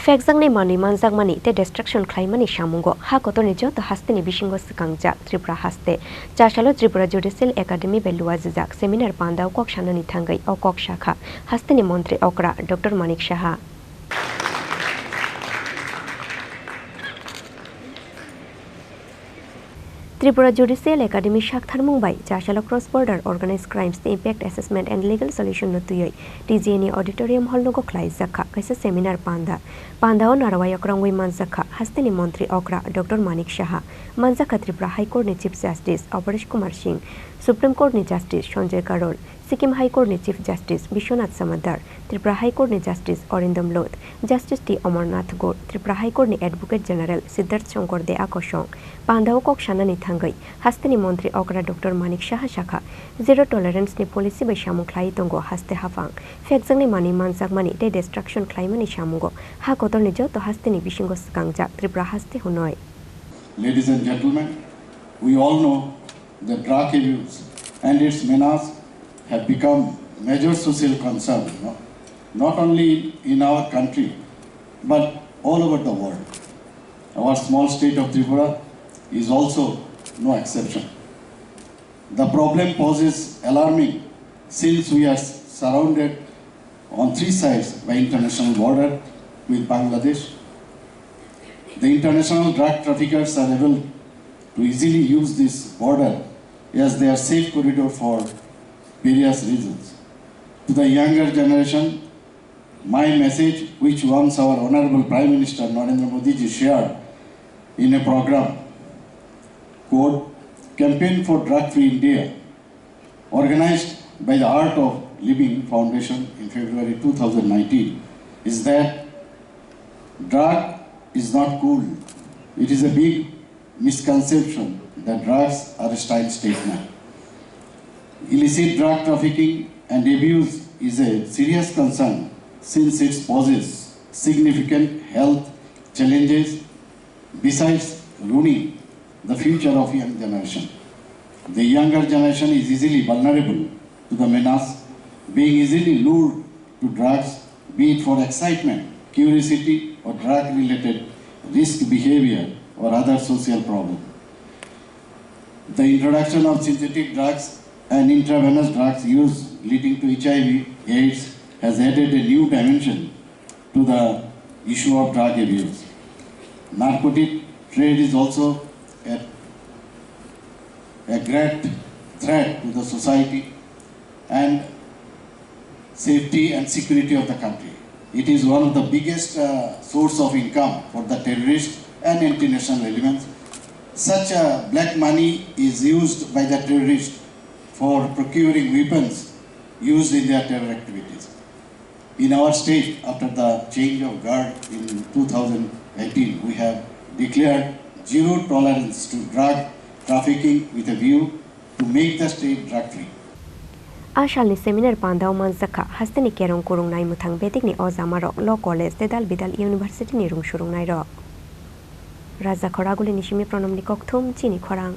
Phekjaknai Manwi Manjakmani te destruction Khlaimani Samungo ha kotoni joto Haste ni bisingo Swkangjak Tripura Haste chashalo Tripura Judicial Academy belua jijak seminar panda kok shanani thangai okok shakha Haste ni Mantri okra Dr.Manik Saha Tripura Judicial Academy Shakthar Mumbai chashalo cross border organized crimes impact assessment and legal solution no tuyoi TGNE auditorium hall no go khlai jakha kaisa seminar panda o narawai okrangwi manjakha Haste ni Mantri okra Dr. Manik Saha Manjakha Tripura High Court ni Chief Justice Aparish Kumar Singh Supreme Court ni Justice Sanjay Karol Sikkim High Court ni Chief Justice Bishwanath Samadar Tripura High Court ni Justice Orindam Loth Justice T Amarnath Gaur Tripura High Court ni Advocate General Siddharth Shankar de Akosong Pandao kok shanani thangai Haste ni Mantri okra Dr. Manik Saha shakha zero tolerance ni policy bai Samu khlai tongo Haste hafang Phekjaknai Manwi Manjakmani te destruction Khlaimani Samungo ha kotor ni joto Haste ni bisingo Swkangjak Tripura Haste hunoi. Ladies and gentlemen, we all know that drug abuse and its menace have become major social concern, not only in our country but all over the world. Our small state of Tripura is also no exception. The problem poses alarming since we are surrounded on three sides by international border with Bangladesh. The international drug traffickers are able to easily use this border as they are safe corridor for various reasons. To the younger generation, my message, which once our Honorable Prime Minister Narendra Modi ji shared in a program called Campaign for Drug-Free India, organized by the Art of Living Foundation in February 2019, is that drug is not cool. It is a big misconception that drugs are a style statement. Illicit drug trafficking and abuse is a serious concern since it poses significant health challenges besides ruining the future of young generation. The younger generation is easily vulnerable to the menace, being easily lured to drugs, be it for excitement, curiosity, or drug-related risk behavior or other social problems. The introduction of synthetic drugs and intravenous drugs use leading to HIV/AIDS has added a new dimension to the issue of drug abuse. Narcotic trade is also a great threat to the society and safety and security of the country. It is one of the biggest source of income for the terrorists and anti-national elements. Such black money is used by the terrorists for procuring weapons used in their terror activities. In our state, after the change of guard in 2018, we have declared zero tolerance to drug trafficking with a view to make the state drug-free. Ashal ni seminar pandao Manjakha Haste ni kerong kurung nai muthang bedik ni ozamarok law college Dedal Bidal University ni rung shurung nai ro. Raja Khoraguli nishimi pronom ni kokthum Chini Khorang.